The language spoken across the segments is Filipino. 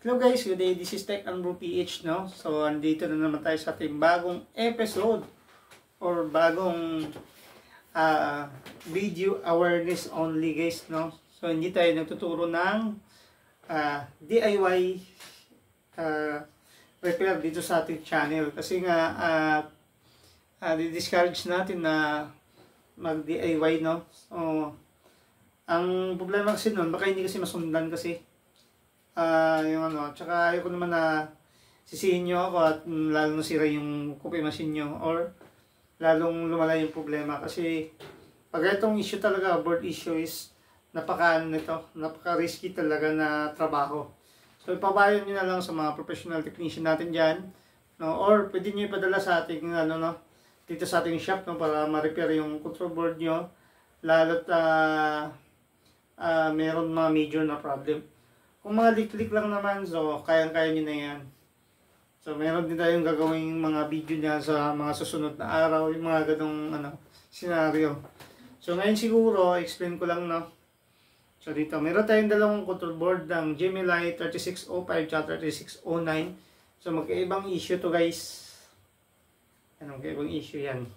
Hello guys, good day. This is Tech and Bro PH, no? So, andito na naman tayo sa ating bagong episode or bagong video awareness only, guys, no? So, hindi tayo nagtuturo ng DIY repair dito sa ating channel kasi nga di-discourage natin na mag-DIY, no? So, ang problema kasi nun, baka hindi kasi masundan kasi yung ano, tsaka ayoko naman na sisihin nyo ako at lalong nasira yung copy machine nyo or lalong lumala yung problema kasi pag itong issue talaga, board issue is napaka-risky talaga na trabaho. So ipabayan nyo na lang sa mga professional technician natin dyan, no? Or pwede nyo ipadala sa ating ano, no? Dito sa ating shop, no? Para ma-repair yung control board nyo lalo't meron mga major na problem. Kung mga lik-lik lang naman, so kayang-kaya nyo na yan. So meron din tayong gagawing mga video niya sa mga susunod na araw, yung mga ganong scenario. So ngayon siguro, explain ko lang, no. So dito, meron tayong dalawang control board ng Gemini 3605 at 3609. So magkaibang issue to, guys. Magkaibang issue yan.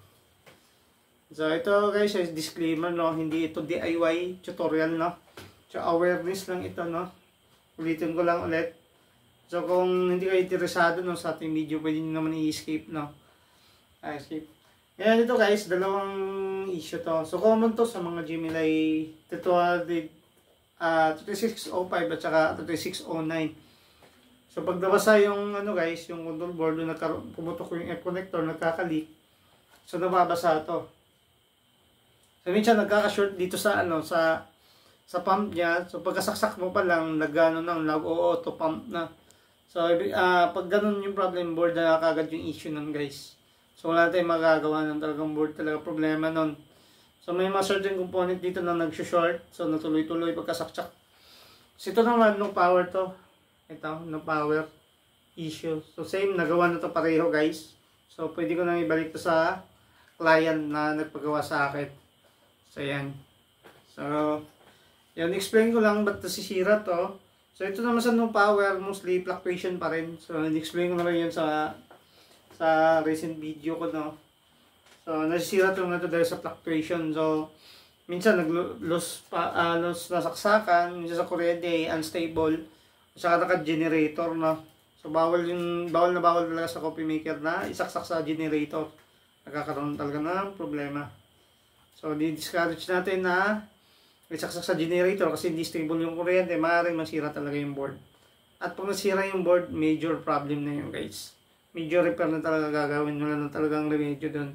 So ito, guys, is disclaimer, no. Hindi ito DIY tutorial, no. So awareness lang ito, no. Ulitin ko lang ulit. So kung hindi kayo interesado, no, sa ating video, pwede nyo naman i-escape, no. Escape. Ngayon dito, guys, dalawang issue to. So common to sa mga Gemini 3605 at saka 3609. So pag nabasa yung guys, yung control board, pumutok yung air connector, nagkaka-leak. So nababasa to. So minsan nagkaka-short dito sa sa pump niya. So pagkasaksak mo pa lang, nag-auto pump na. So pag ganun yung problem board, na kagad yung issue nun, guys. So wala tayong magagawa ng talagang board, talaga problema nun. So may mga certain component dito na nag-short. So natuloy-tuloy pagkasaksak. So ito naman, no power to. Ito, no power issue. So same, nagawa na to pareho, guys. So pwede ko nang ibalik to sa client na nagpagawa sa akin. So yan. So yan, explain ko lang ba't nasisira to. So ito naman sa no power, mostly fluctuation pa rin. So explain ko na rin yun sa recent video ko, no. So nasisira to na to dahil sa fluctuation. So minsan nag-loss nasaksakan, minsan sa kuryente unstable, saka naka-generator, no. So bawal na bawal talaga sa coffee maker na isaksak sa generator. Nagkakaroon talaga ng problema. So di-discourage natin na isaksak sa generator kasi hindi stable yung kuryente, maaaring masira talaga yung board. At pag nasira yung board, major problem na yun, guys. Major repair na talaga gagawin, wala na talagang remedyo dun.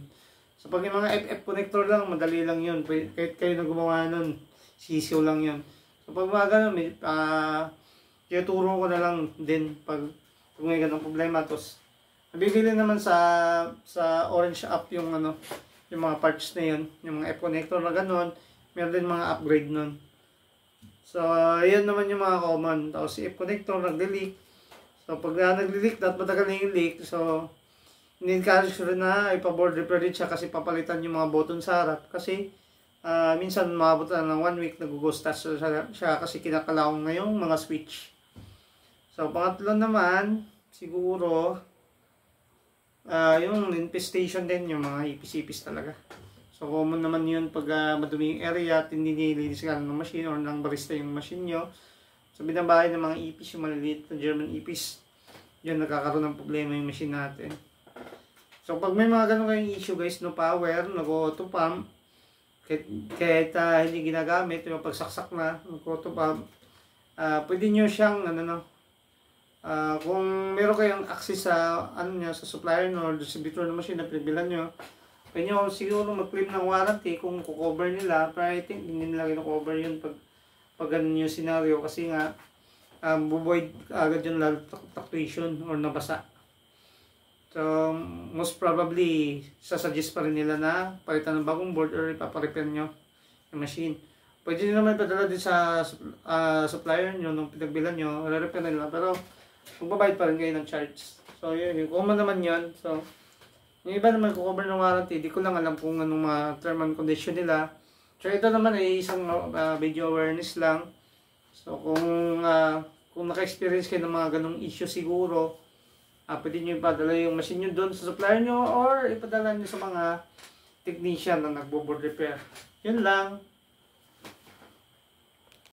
So pag yung mga FF connector lang, madali lang yun. Kahit kayo na gumawa nun, sisiw lang yun. So pag mga ganun, tinuturo ko na lang din pag may ganung problema. Tapos nabibili naman sa Orange App yung yung mga parts na yun, yung mga F connector na ganun. Meron din mga upgrade nun. So, yan naman yung mga common. Tapos, si F-connector nag-leak. So, pag nag-leak, dapat matagal na yung leak. So, in-encourage ko rin na ipa-board repair din siya kasi papalitan yung mga button sa harap. Kasi, minsan maabot na ng 1 week nag-go-stas siya kasi kinakalawang na yung mga switch. So, pangatlo naman, siguro, yung infestation din, yung mga ipis-ipis talaga. So common naman yun pag madumi yung area at hindi nilinis ka ng machine or ng barista yung machine nyo. So binabahay ng mga ipis, yung maliliit na German ipis, yun nagkakaroon ng problema yung machine natin. So pag may mga ganun kayong issue, guys, no power, nag-auto pump, kahit hindi ginagamit, yung pagsaksak na, nag-auto pump, pwede nyo siyang, kung meron kayong access sa, sa supplier no, or distributor ng machine na pinabilan nyo, pwede nyo siguro mag-claim ng warranty kung kukover nila. Pero I think hindi nila kino-cover yun pag ganun yung scenario. Kasi nga, buvoid agad yung fluctuation or nabasa. So, most probably, sasuggest pa rin nila na palitan ng bagong board or ipaparepair nyo yung machine. Pwede nyo naman padala din sa supplier nyo nung pinagbilan nyo, re-repair nila. Pero, magbabayad pa rin kayo ng charge. So, yun, common naman yun. So, yung iba naman kukover ng warranty, di ko lang alam kung anong mga term and condition nila. So ito naman ay isang video awareness lang. So kung kung naka-experience kayo ng mga ganong issue siguro, pwede nyo ipadala yung machine nyo doon sa supplier nyo or ipadala nyo sa mga technician na nagbo-board repair. Yun lang.